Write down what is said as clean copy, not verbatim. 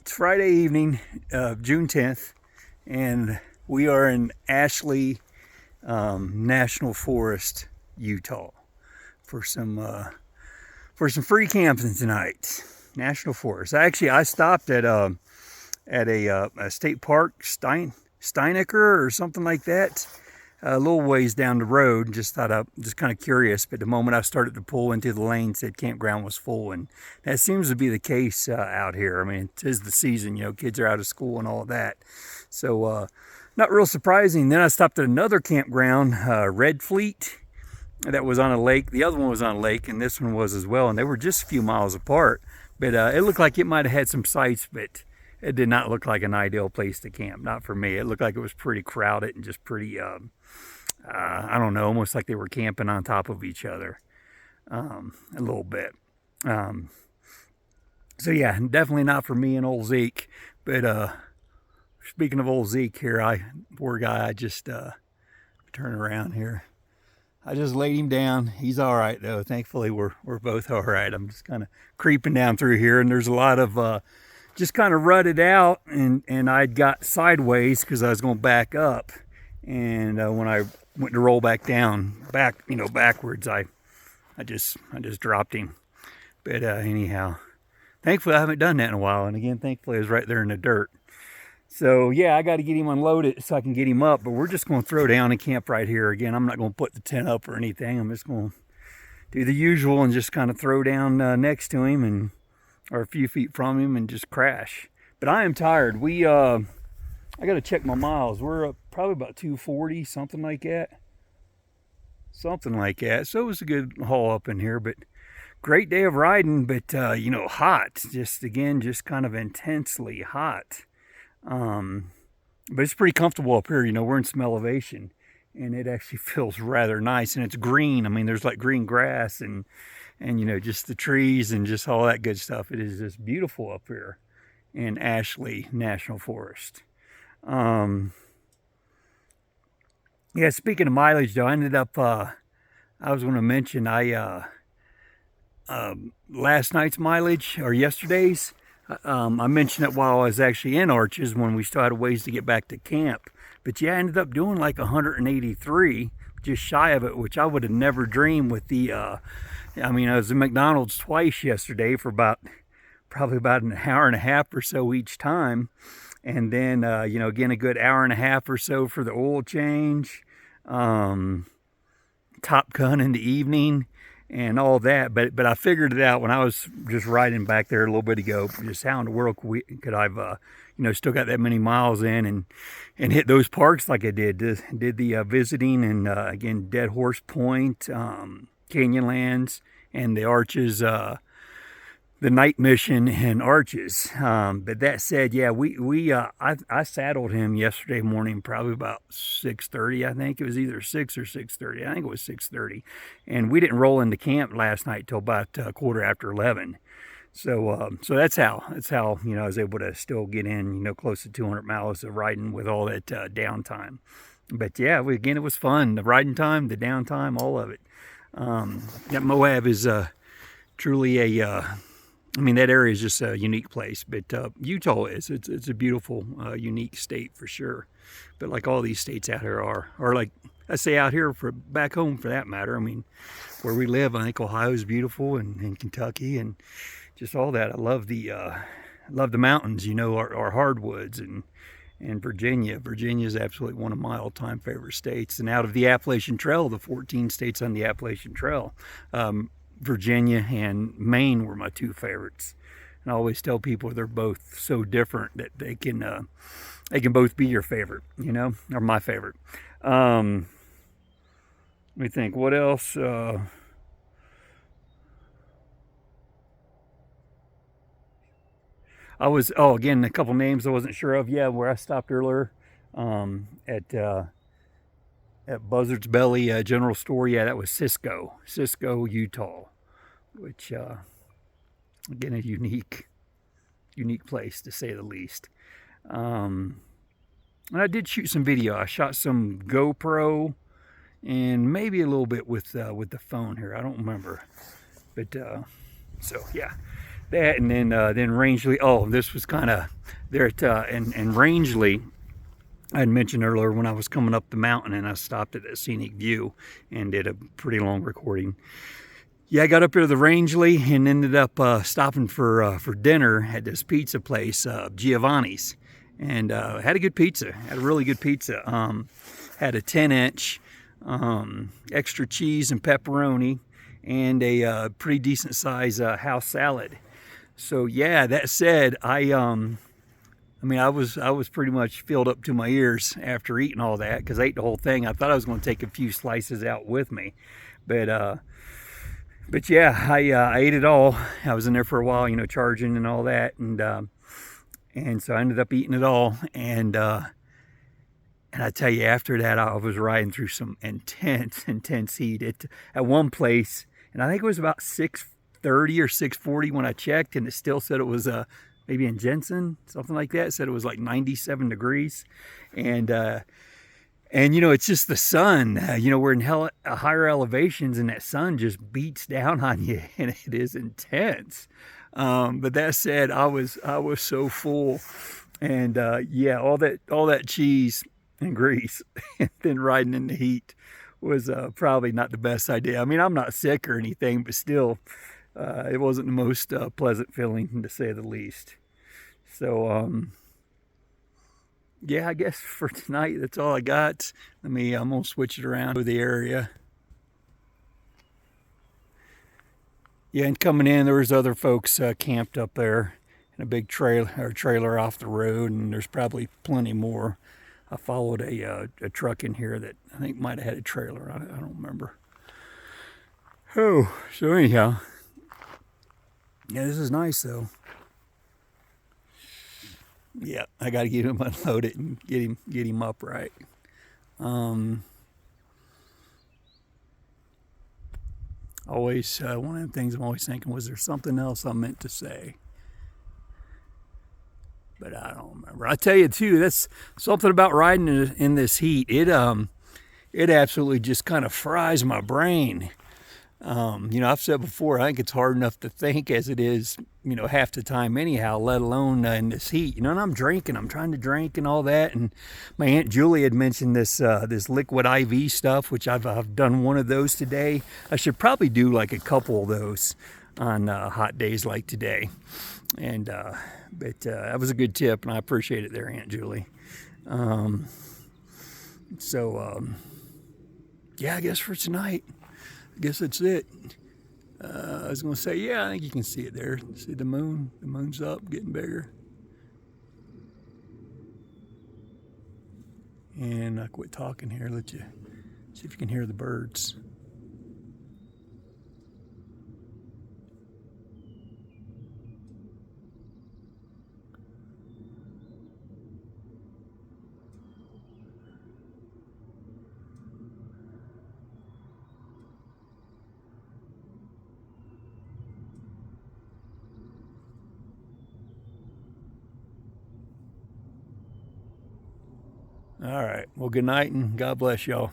It's Friday evening, June 10th, and we are in Ashley National Forest, Utah, for some free camping tonight. National Forest. I stopped at a state park, Steinecker or something like that, a little ways down the road. Just kind of curious, but the moment I started to pull into the lane, said campground was full, and that seems to be the case out here. I mean, it is the season, kids are out of school and all of that, so not real surprising. Then I stopped at another campground, Red Fleet, that was on a lake. The other one was on a lake, and this one was as well, and they were just a few miles apart, but it looked like it might have had some sites, but it did not look like an ideal place to camp. Not for me. It looked like it was pretty crowded and just pretty, I don't know, almost like they were camping on top of each other a little bit. So yeah, definitely not for me and old Zeke. But speaking of old Zeke here, poor guy, I just turn around here. I just laid him down. He's all right though. Thankfully, we're both all right. I'm just kind of creeping down through here, and there's a lot of just kind of rutted out, and I'd got sideways because I was going to back up, and when I went to roll back backwards, I just dropped him. But anyhow, thankfully I haven't done that in a while, and again, thankfully I was right there in the dirt. So yeah, I got to get him unloaded so I can get him up, but we're just going to throw down and camp right here. Again, I'm not going to put the tent up or anything. I'm just going to do the usual and just kind of throw down next to him or a few feet from him and just crash. But I am tired. I got to check my miles. We're up probably about 240, something like that. So it was a good haul up in here, but great day of riding, but hot. Just kind of intensely hot. But it's pretty comfortable up here. We're in some elevation, and it actually feels rather nice, and it's green. I mean, there's like green grass and just the trees and just all that good stuff. It is just beautiful up here in Ashley National Forest. Yeah, speaking of mileage though, I ended up, I was going to mention, last night's mileage, or yesterday's, I mentioned it while I was actually in Arches when we still had a ways to get back to camp. But yeah, I ended up doing like 183, just shy of it, which I would have never dreamed with the, I was at McDonald's twice yesterday for probably about an hour and a half or so each time. And then, again, a good hour and a half or so for the oil change, Top Gun in the evening, and all that. But I figured it out when I was just riding back there a little bit ago, just how in the world could I've, still got that many miles in and hit those parks like I did. Did the visiting and, again, Dead Horse Point, Canyonlands, and the Arches, the night mission in Arches. But that said, yeah, I saddled him yesterday morning, probably about 6:30. I think it was either 6 or 6:30. I think it was 6:30, and we didn't roll into camp last night till about quarter after 11. So that's how I was able to still get in close to 200 miles of riding with all that downtime. But yeah, again, it was fun. The riding time, the downtime, all of it. Yeah, Moab is truly that area is just a unique place, but Utah is. It's a beautiful, unique state for sure. But like all these states out here are, or like I say out here for back home for that matter. I mean, where we live, I think Ohio is beautiful, and Kentucky, and just all that. I love the mountains, our hardwoods, and Virginia. Virginia is absolutely one of my all-time favorite states. And out of the Appalachian Trail, the 14 states on the Appalachian Trail, Virginia and Maine were my two favorites. And I always tell people they're both so different that they can both be your favorite, or my favorite. Let me think, what else? Again, a couple names I wasn't sure of. Yeah, where I stopped earlier, at Buzzard's Belly General Store. Yeah, that was Cisco, Utah, which again, a unique place to say the least. And I did shoot some video. I shot some GoPro and maybe a little bit with the phone here. I don't remember, but so yeah, that, and then Rangeley. Oh, this was kind of there at and Rangeley. I had mentioned earlier when I was coming up the mountain and I stopped at that scenic view and did a pretty long recording. Yeah, I got up here to the Rangeley and ended up stopping for dinner at this pizza place, Giovanni's, and had a good pizza. Had a really good pizza. Had a 10-inch, extra cheese and pepperoni, and a pretty decent size house salad. So yeah, that said, I was pretty much filled up to my ears after eating all that because I ate the whole thing. I thought I was going to take a few slices out with me, but yeah, I ate it all. I was in there for a while, charging and all that, and so I ended up eating it all. And I tell you, after that, I was riding through some intense heat. At one place, and I think it was about 6:30 or 6:40 when I checked, and it still said it was maybe in Jensen, something like that. It said it was like 97 degrees. And it's just the sun. We're in higher elevations, and that sun just beats down on you, and it is intense. But that said, I was so full, and yeah, all that cheese and grease, and then riding in the heat was probably not the best idea. I mean, I'm not sick or anything, but still, it wasn't the most pleasant feeling, to say the least. So, yeah, I guess for tonight, that's all I got. I'm going to switch it around to the area. Yeah, and coming in, there was other folks camped up there in a big trailer off the road, and there's probably plenty more. I followed a truck in here that I think might have had a trailer on it. I don't remember. Oh, so anyhow, yeah, this is nice though. Yeah, I got to get him unloaded and get him upright. Always one of the things I'm always thinking, was there something else I meant to say? But I don't remember. I tell you too, that's something about riding in this heat. It absolutely just kind of fries my brain. I've said before, I think it's hard enough to think as it is, half the time anyhow, let alone in this heat. And I'm trying to drink and all that. And my Aunt Julie had mentioned this liquid IV stuff, which I've done one of those today. I should probably do like a couple of those on hot days like today. And but that was a good tip, and I appreciate it there, Aunt Julie. Yeah, I guess for tonight, I guess that's it. I was going to say, yeah, I think you can see it there. See the moon? The moon's up, getting bigger. And I quit talking here. Let you see if you can hear the birds. All right. Well, good night and God bless y'all.